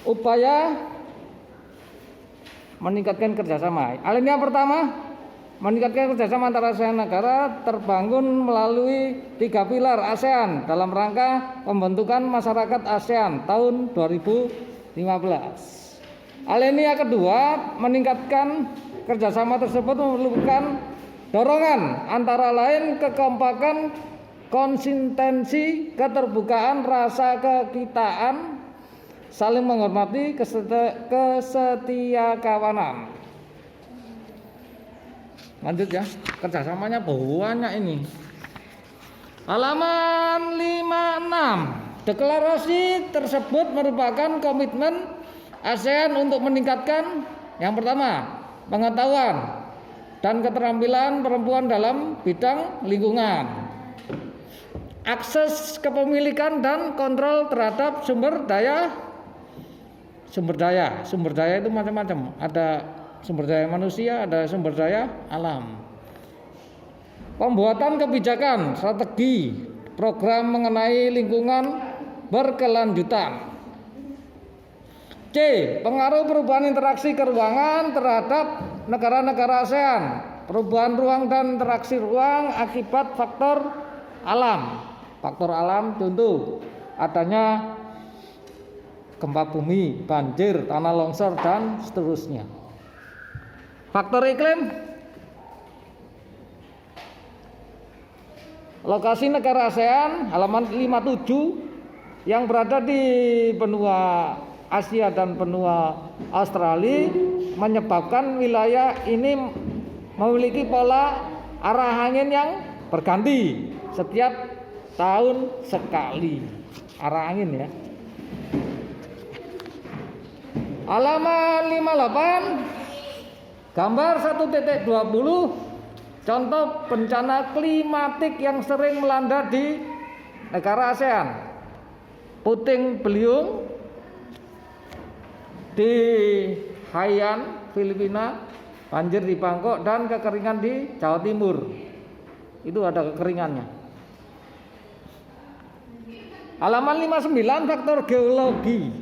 upaya meningkatkan kerjasama. Alinea pertama, meningkatkan kerjasama antara ASEAN negara terbangun melalui 3 pilar ASEAN dalam rangka pembentukan masyarakat ASEAN tahun 2015. Alinea kedua, meningkatkan kerjasama tersebut memerlukan dorongan antara lain kekompakan, konsistensi, keterbukaan, rasa kekitaan, saling menghormati, kesetiakawanan. Lanjut ya, kerjasamanya banyak ini. Halaman 56. Deklarasi tersebut merupakan komitmen ASEAN untuk meningkatkan yang pertama, pengetahuan dan keterampilan perempuan dalam bidang lingkungan, akses kepemilikan dan kontrol terhadap sumber daya. Sumber daya itu macam-macam, ada sumber daya manusia, ada sumber daya alam. Pembuatan kebijakan, strategi, program mengenai lingkungan berkelanjutan. C. Pengaruh perubahan interaksi keruangan terhadap negara-negara ASEAN, perubahan ruang dan interaksi ruang akibat faktor alam. Faktor alam contoh adanya gempa bumi, banjir, tanah longsor dan seterusnya. Faktor iklim, lokasi negara ASEAN halaman 57 yang berada di benua Asia dan benua Australia menyebabkan wilayah ini memiliki pola arah angin yang berganti setiap tahun sekali. Arah angin ya. Halaman 58, gambar 1.20, contoh bencana klimatik yang sering melanda di negara ASEAN. Puting beliung di Haiyan, Filipina, banjir di Bangkok, dan kekeringan di Jawa Timur. Itu ada kekeringannya. Halaman 59, faktor geologi.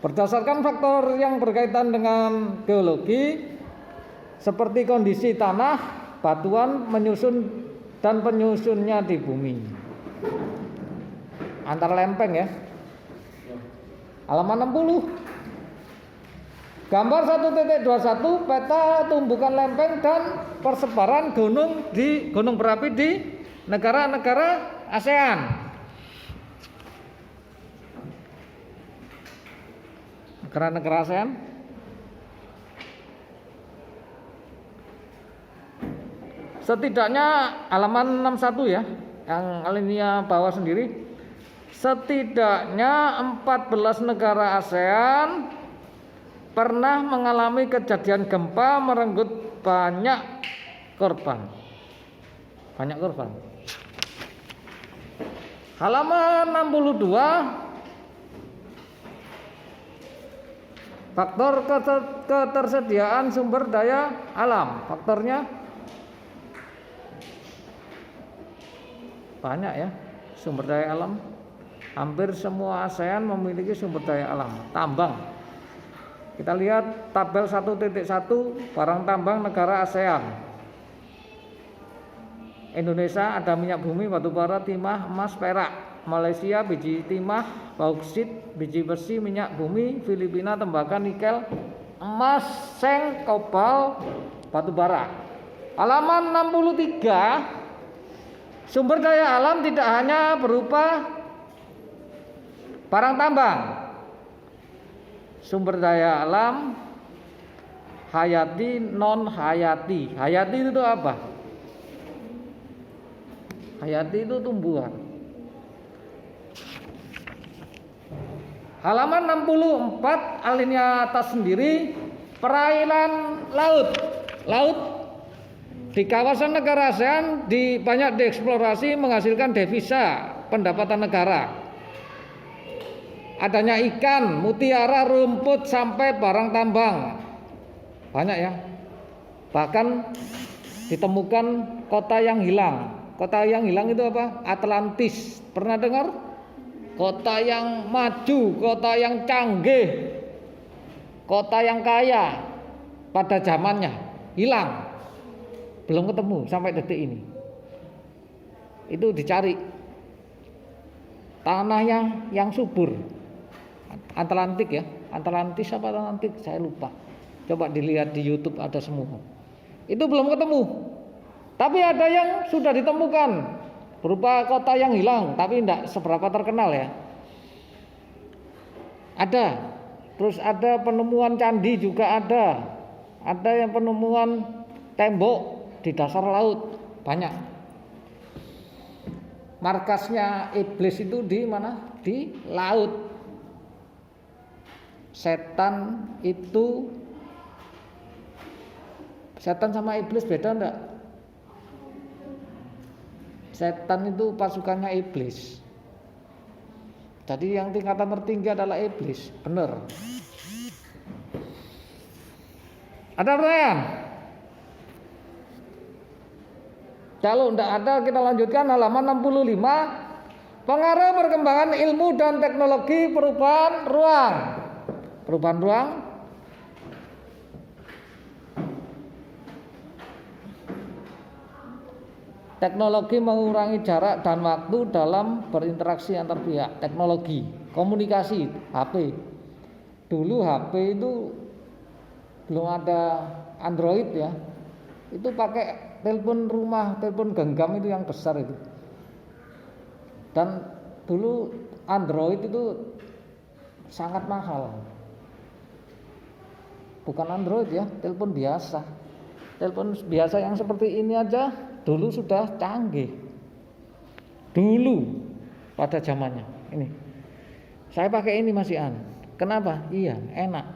Berdasarkan faktor yang berkaitan dengan geologi seperti kondisi tanah, batuan, menyusun dan penyusunnya di bumi. Antar lempeng ya. Halaman 60. Gambar 1.21, peta tumbukan lempeng dan persebaran gunung berapi di negara-negara ASEAN. Negara-negara ASEAN. Setidaknya halaman 61 ya, yang alinea bawah sendiri. Setidaknya 14 negara ASEAN pernah mengalami kejadian gempa merenggut banyak korban. Halaman 62, faktor ketersediaan sumber daya alam. Faktornya banyak ya, sumber daya alam. Hampir semua ASEAN memiliki sumber daya alam. Tambang. Kita lihat tabel 1.1, barang tambang negara ASEAN. Indonesia ada minyak bumi, batu bara, timah, emas, perak. Malaysia biji timah, bauksit, biji besi, minyak bumi. Filipina tembaga, nikel, emas, seng, kobal, batu bara. Halaman 63, sumber daya alam tidak hanya berupa barang tambang. Sumber daya alam hayati, non hayati. Hayati itu apa? Hayati itu tumbuhan. Halaman 64, alinea atas sendiri, perairan laut. Laut di kawasan negara ASEAN banyak dieksplorasi menghasilkan devisa pendapatan negara. Adanya ikan, mutiara, rumput sampai barang tambang. Banyak ya. Bahkan ditemukan kota yang hilang. Kota yang hilang itu apa? Atlantis. Pernah dengar? kota yang maju, kota yang canggih, kota yang kaya pada zamannya hilang, belum ketemu sampai detik ini. Itu dicari tanahnya yang subur, Atlantik ya, Atlantis apa Atlantik saya lupa. Coba dilihat di YouTube ada semua. Itu belum ketemu. Tapi ada yang sudah ditemukan berupa kota yang hilang, tapi tidak seberapa terkenal ya. Ada. Terus ada penemuan candi juga ada. Ada yang penemuan tembok di dasar laut, banyak. Markasnya iblis itu di mana? Di laut. Setan sama iblis beda enggak? Setan itu pasukannya iblis. Jadi yang tingkatan tertinggi adalah iblis, benar. Ada pertanyaan? Kalau tidak ada kita lanjutkan halaman 65. Pengaruh perkembangan ilmu dan teknologi perubahan ruang. Perubahan ruang. Teknologi mengurangi jarak dan waktu dalam berinteraksi antar pihak. Teknologi, komunikasi, HP. Dulu HP itu belum ada Android ya. Itu pakai telepon rumah, telepon genggam itu yang besar itu. Dan dulu Android itu sangat mahal. Bukan Android ya, telepon biasa. Telepon biasa yang seperti ini aja dulu sudah canggih. Dulu pada zamannya ini. Saya pakai ini masih Kenapa? Iya, enak.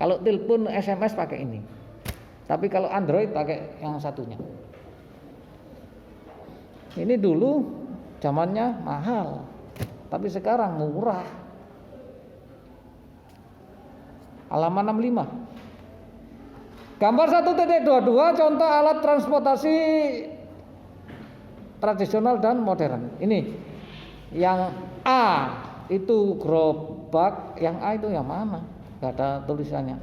Kalau telepon SMS pakai ini. Tapi kalau Android pakai yang satunya. Ini dulu zamannya mahal. Tapi sekarang murah. Halaman 65. Gambar 1.22 contoh alat transportasi tradisional dan modern. Ini yang A itu gerobak, yang A itu yang mana? Gak ada tulisannya.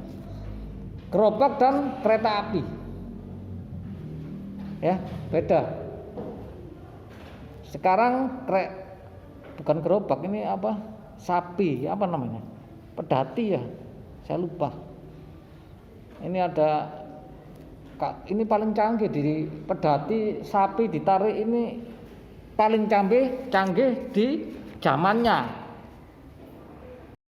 Gerobak dan kereta api. Ya, beda. Sekarang bukan gerobak, ini apa? Sapi, apa namanya? Pedati ya. Saya lupa. Ini ada, ini paling canggih di pedati, sapi ditarik ini paling canggih di zamannya.